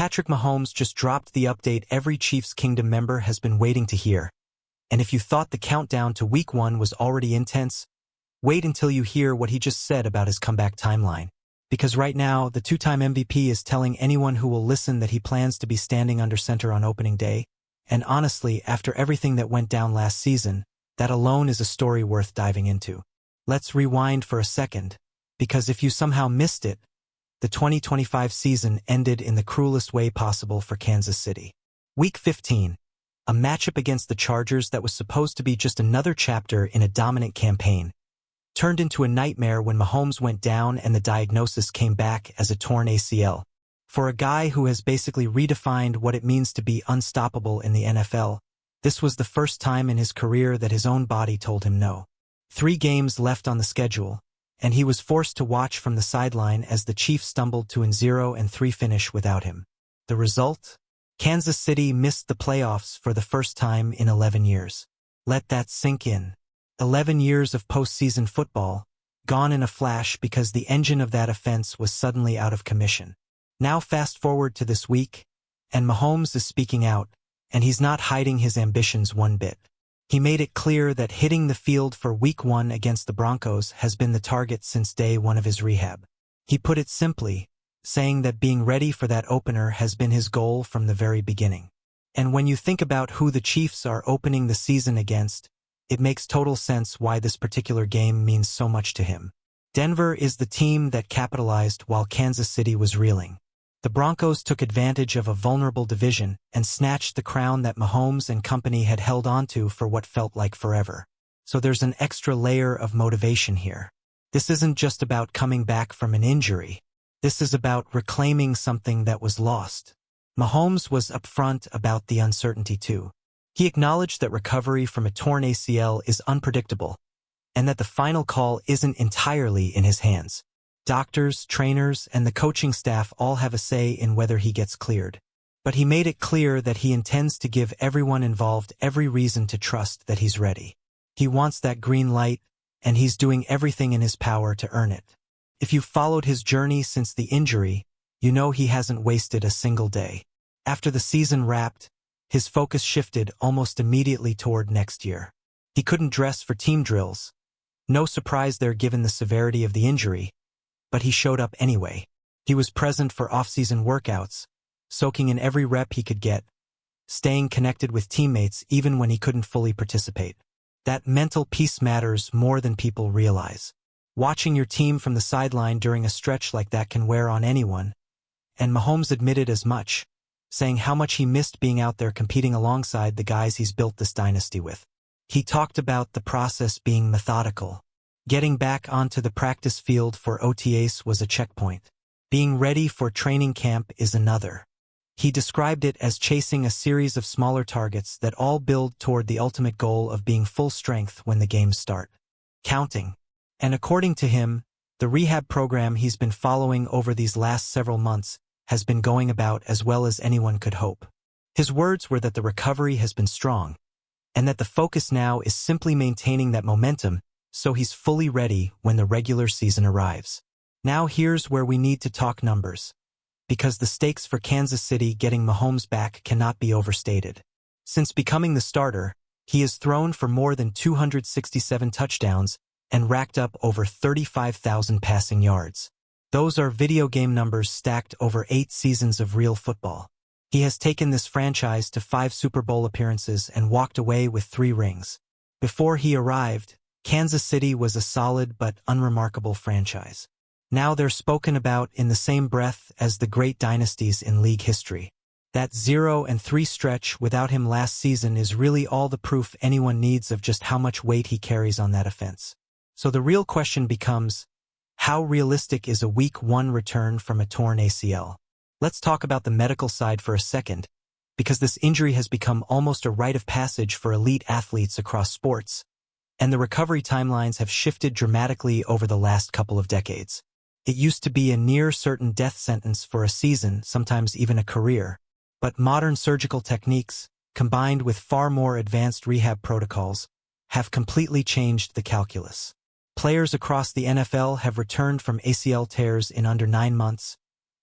Patrick Mahomes just dropped the update every Chiefs Kingdom member has been waiting to hear. And if you thought the countdown to Week 1 was already intense, wait until you hear what he just said about his comeback timeline. Because right now, the two-time MVP is telling anyone who will listen that he plans to be standing under center on opening day. And honestly, after everything that went down last season, that alone is a story worth diving into. Let's rewind for a second, because if you somehow missed it, the 2025 season ended in the cruelest way possible for Kansas City. Week 15, a matchup against the Chargers that was supposed to be just another chapter in a dominant campaign, turned into a nightmare when Mahomes went down and the diagnosis came back as a torn ACL. For a guy who has basically redefined what it means to be unstoppable in the NFL, this was the first time in his career that his own body told him no. 3 games left on the schedule, and he was forced to watch from the sideline as the Chiefs stumbled to an 0-3 finish without him. The result? Kansas City missed the playoffs for the first time in 11 years. Let that sink in. 11 years of postseason football, gone in a flash because the engine of that offense was suddenly out of commission. Now fast forward to this week, and Mahomes is speaking out, and he's not hiding his ambitions one bit. He made it clear that hitting the field for Week 1 against the Broncos has been the target since day 1 of his rehab. He put it simply, saying that being ready for that opener has been his goal from the very beginning. And when you think about who the Chiefs are opening the season against, it makes total sense why this particular game means so much to him. Denver is the team that capitalized while Kansas City was reeling. The Broncos took advantage of a vulnerable division and snatched the crown that Mahomes and company had held onto for what felt like forever. So there's an extra layer of motivation here. This isn't just about coming back from an injury. This is about reclaiming something that was lost. Mahomes was upfront about the uncertainty too. He acknowledged that recovery from a torn ACL is unpredictable, and that the final call isn't entirely in his hands. Doctors, trainers, and the coaching staff all have a say in whether he gets cleared. But he made it clear that he intends to give everyone involved every reason to trust that he's ready. He wants that green light, and he's doing everything in his power to earn it. If you've followed his journey since the injury, you know he hasn't wasted a single day. After the season wrapped, his focus shifted almost immediately toward next year. He couldn't dress for team drills. No surprise there given the severity of the injury, but he showed up anyway. He was present for off-season workouts, soaking in every rep he could get, staying connected with teammates even when he couldn't fully participate. That mental peace matters more than people realize. Watching your team from the sideline during a stretch like that can wear on anyone, and Mahomes admitted as much, saying how much he missed being out there competing alongside the guys he's built this dynasty with. He talked about the process being methodical. Getting back onto the practice field for OTAs was a checkpoint. Being ready for training camp is another. He described it as chasing a series of smaller targets that all build toward the ultimate goal of being full strength when the games start. Counting. And according to him, the rehab program he's been following over these last several months has been going about as well as anyone could hope. His words were that the recovery has been strong, and that the focus now is simply maintaining that momentum so he's fully ready when the regular season arrives. Now here's where we need to talk numbers, because the stakes for Kansas City getting Mahomes back cannot be overstated. Since becoming the starter, he has thrown for more than 267 touchdowns and racked up over 35,000 passing yards. Those are video game numbers stacked over 8 seasons of real football. He has taken this franchise to 5 Super Bowl appearances and walked away with 3 rings. Before he arrived, Kansas City was a solid but unremarkable franchise. Now they're spoken about in the same breath as the great dynasties in league history. That 0-3 stretch without him last season is really all the proof anyone needs of just how much weight he carries on that offense. So the real question becomes, how realistic is a Week 1 return from a torn ACL? Let's talk about the medical side for a second, because this injury has become almost a rite of passage for elite athletes across sports, and the recovery timelines have shifted dramatically over the last couple of decades. It used to be a near-certain death sentence for a season, sometimes even a career, but modern surgical techniques, combined with far more advanced rehab protocols, have completely changed the calculus. Players across the NFL have returned from ACL tears in under 9 months,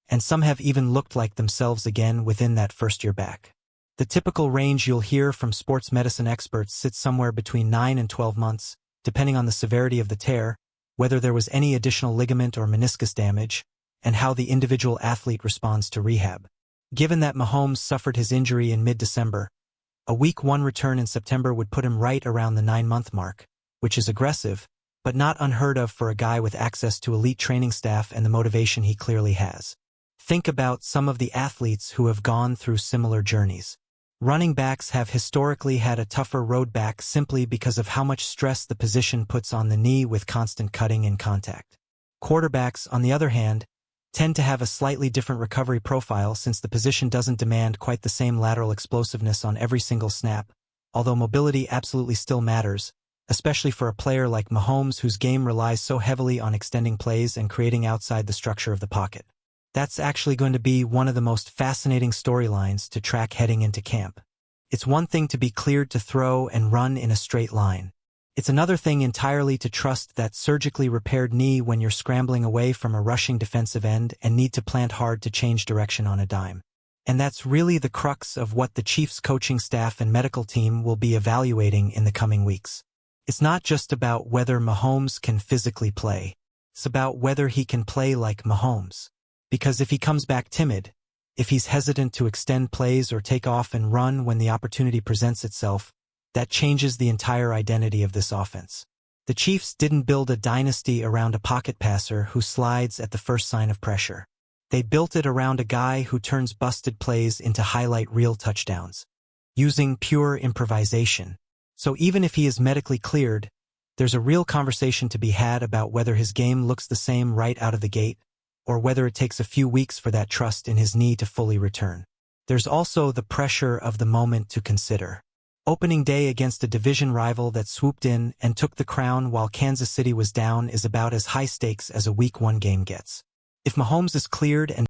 and some have even looked like themselves again within that first year back. The typical range you'll hear from sports medicine experts sits somewhere between 9 and 12 months, depending on the severity of the tear, whether there was any additional ligament or meniscus damage, and how the individual athlete responds to rehab. Given that Mahomes suffered his injury in mid-December, a Week 1 return in September would put him right around the 9-month mark, which is aggressive, but not unheard of for a guy with access to elite training staff and the motivation he clearly has. Think about some of the athletes who have gone through similar journeys. Running backs have historically had a tougher road back simply because of how much stress the position puts on the knee with constant cutting and contact. Quarterbacks, on the other hand, tend to have a slightly different recovery profile since the position doesn't demand quite the same lateral explosiveness on every single snap, although mobility absolutely still matters, especially for a player like Mahomes whose game relies so heavily on extending plays and creating outside the structure of the pocket. That's actually going to be one of the most fascinating storylines to track heading into camp. It's one thing to be cleared to throw and run in a straight line. It's another thing entirely to trust that surgically repaired knee when you're scrambling away from a rushing defensive end and need to plant hard to change direction on a dime. And that's really the crux of what the Chiefs coaching staff and medical team will be evaluating in the coming weeks. It's not just about whether Mahomes can physically play. It's about whether he can play like Mahomes. Because if he comes back timid, if he's hesitant to extend plays or take off and run when the opportunity presents itself, that changes the entire identity of this offense. The Chiefs didn't build a dynasty around a pocket passer who slides at the first sign of pressure. They built it around a guy who turns busted plays into highlight reel touchdowns, using pure improvisation. So even if he is medically cleared, there's a real conversation to be had about whether his game looks the same right out of the gate, or whether it takes a few weeks for that trust in his knee to fully return. There's also the pressure of the moment to consider. Opening day against a division rival that swooped in and took the crown while Kansas City was down is about as high stakes as a Week 1 game gets. If Mahomes is cleared and